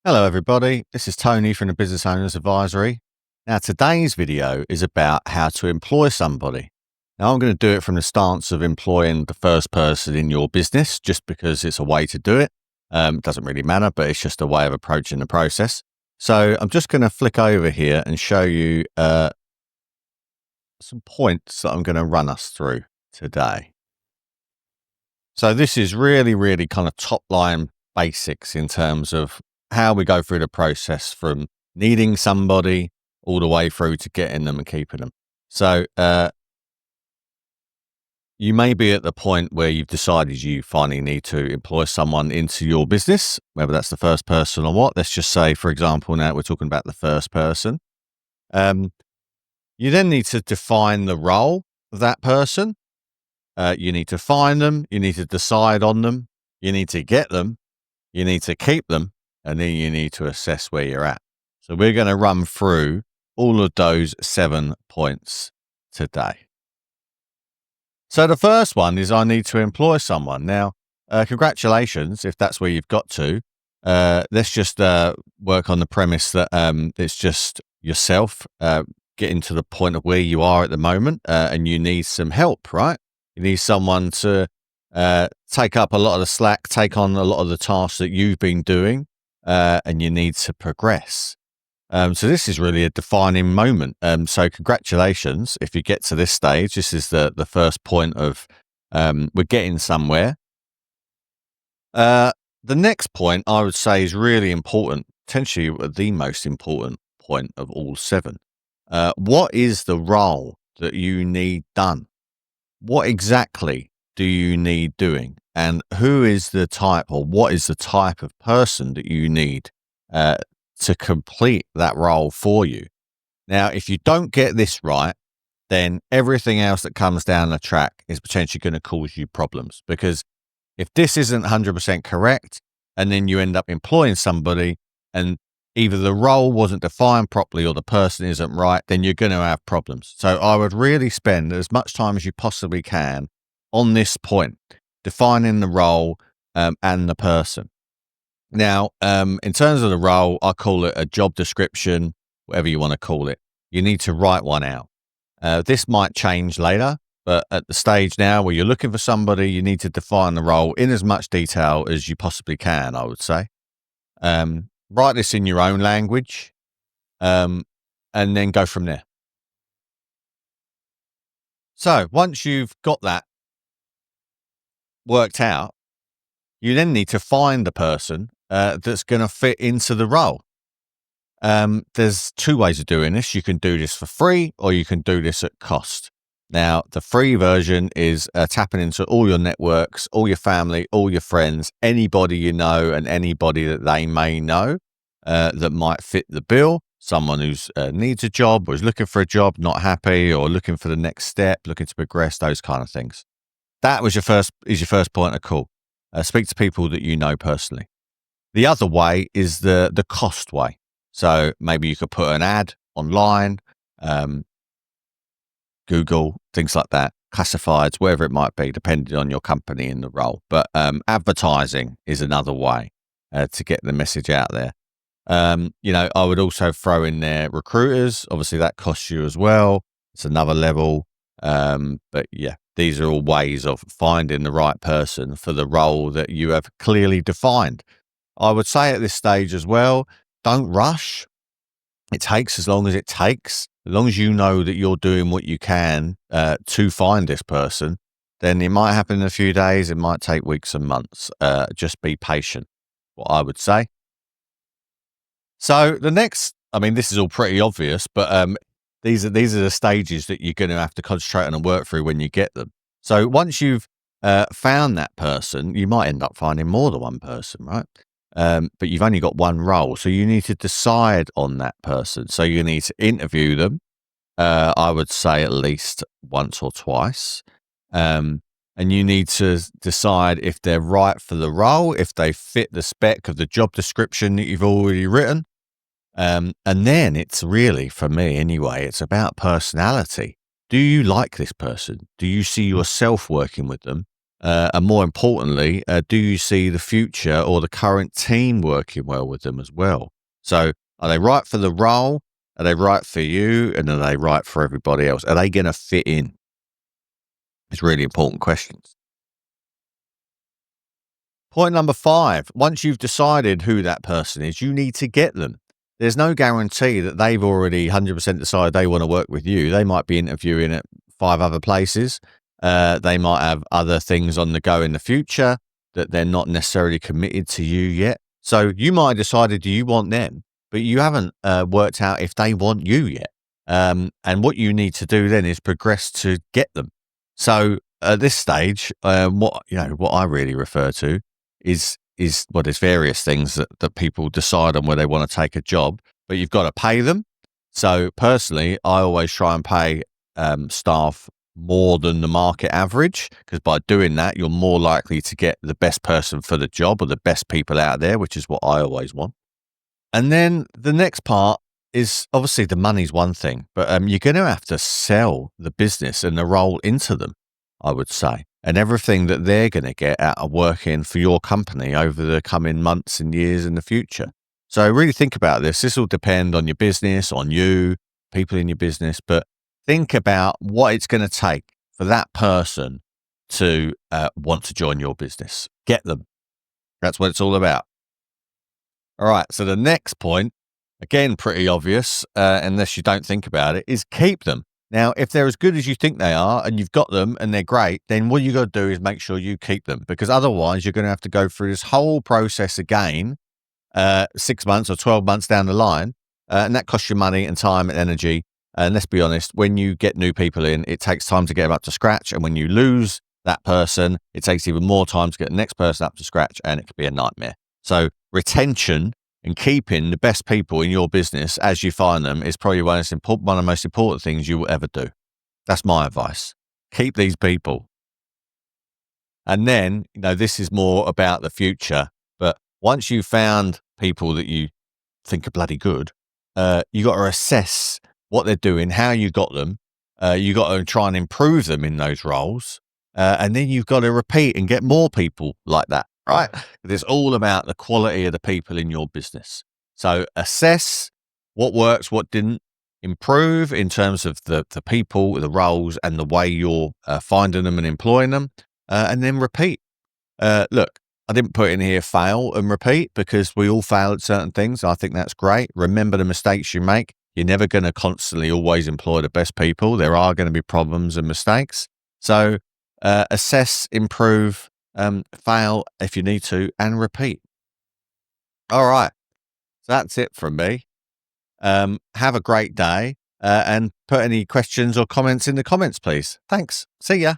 Hello, everybody. This is Tony from the Business Owners Advisory. Now, today's video is about how to employ somebody. Now, I'm going to do it from the stance of employing the first person in your business, just because it's a way to do it. It doesn't really matter, but it's just a way of approaching the process. So I'm just going to flick over here and show you some points that I'm going to run us through today. So this is really kind of top line basics in terms of how we go through the process from needing somebody all the way through to getting them and keeping them. So you may be at the point where you've decided you finally need to employ someone into your business, whether that's the first person or what. Let's just say, for example, now we're talking about the first person. You then need to define the role of that person. You need to find them. You need to decide on them. You need to get them. You need to keep them. And then you need to assess where you're at. So we're going to run through all of those 7 points today. So the first one is I need to employ someone. Now, congratulations if that's where you've got to. Let's just work on the premise that it's just yourself getting to the point of where you are at the moment, and you need some help, right? You need someone to take up a lot of the slack, take on a lot of the tasks that you've been doing. And you need to progress. So this is really a defining moment. So congratulations if you get to this stage. This is the first point of we're getting somewhere. The next point I would say is really important, potentially the most important point of all 7. What is the role that you need done? What exactly do you need doing? And who is the type, or what is the type of person that you need to complete that role for you? Now, if you don't get this right, then everything else that comes down the track is potentially going to cause you problems. Because if this isn't 100% correct, and then you end up employing somebody and either the role wasn't defined properly or the person isn't right, then you're going to have problems. So I would really spend as much time as you possibly can on this point, defining the role and the person. Now, in terms of the role, I call it a job description, whatever you want to call it. You need to write one out. This might change later, but at the stage now where you're looking for somebody, you need to define the role in as much detail as you possibly can, I would say. Write this in your own language, and then go from there. So once you've got that worked out, you then need to find the person that's going to fit into the role. There's 2 ways of doing this. You can do this for free, or you can do this at cost. Now, the free version is tapping into all your networks, all your family, all your friends, anybody you know and anybody that they may know that might fit the bill. Someone who's needs a job, or is looking for a job, not happy, or looking for the next step, looking to progress, those kind of things. That was your first point of call. Speak to people that you know personally. The other way is the cost way. So maybe you could put an ad online, Google, things like that, classifieds, wherever it might be, depending on your company and the role. But advertising is another way to get the message out there. I would also throw in there recruiters. Obviously, that costs you as well. It's another level. But yeah, these are all ways of finding the right person for the role that you have clearly defined. I would say at this stage as well, don't rush. It takes as long as it takes. As long as you know that you're doing what you can to find this person, then it might happen in a few days. It might take weeks and months. Just be patient, what I would say. So the next, this is all pretty obvious, but these are the stages that you're going to have to concentrate on and work through when you get them. So once you've found that person, you might end up finding more than one person, right? But you've only got one role, so you need to decide on that person. So you need to interview them, I would say at least once or twice. And you need to decide if they're right for the role, if they fit the spec of the job description that you've already written. And then it's really, for me anyway, it's about personality. Do you like this person? Do you see yourself working with them? And more importantly, do you see the future or the current team working well with them as well? So, are they right for the role? Are they right for you? And are they right for everybody else? Are they going to fit in? It's really important questions. Point number 5, once you've decided who that person is, you need to get them. There's no guarantee that they've already 100% decided they want to work with you. They might be interviewing at 5 other places. They might have other things on the go in the future that they're not necessarily committed to you yet. So you might have decided you want them, but you haven't worked out if they want you yet. And what you need to do then is progress to get them. So at this stage, what I really refer to is well, there's various things that people decide on where they want to take a job, but you've got to pay them. So personally, I always try and pay staff more than the market average, because by doing that, you're more likely to get the best person for the job or the best people out there, which is what I always want. And then the next part is obviously the money's one thing, but you're going to have to sell the business and the role into them, I would say, and everything that they're going to get out of working for your company over the coming months and years in the future. So really think about this. This will depend on your business, on you, people in your business, but think about what it's going to take for that person to want to join your business. Get them. That's what it's all about. All right. So the next point, again, pretty obvious, unless you don't think about it, is keep them. Now, if they're as good as you think they are and you've got them and they're great, then what you got to do is make sure you keep them, because otherwise you're going to have to go through this whole process again 6 months or 12 months down the line. And that costs you money and time and energy. And let's be honest, when you get new people in, it takes time to get them up to scratch. And when you lose that person, it takes even more time to get the next person up to scratch, and it could be a nightmare. So retention and keeping the best people in your business as you find them is probably one of the most important things you will ever do. That's my advice. Keep these people. And then, this is more about the future, but once you've found people that you think are bloody good, you got to assess what they're doing, how you got them. You got to try and improve them in those roles. And then you've got to repeat and get more people like that, right? It's all about the quality of the people in your business. So assess what works, what didn't. Improve in terms of the people, the roles, and the way you're finding them and employing them. And then repeat. Look, I didn't put in here fail and repeat, because we all fail at certain things. I think that's great. Remember the mistakes you make. You're never going to constantly always employ the best people. There are going to be problems and mistakes. So assess, improve, fail if you need to, and repeat. All right. So that's it from me. Have a great day, and put any questions or comments in the comments, please. Thanks. See ya.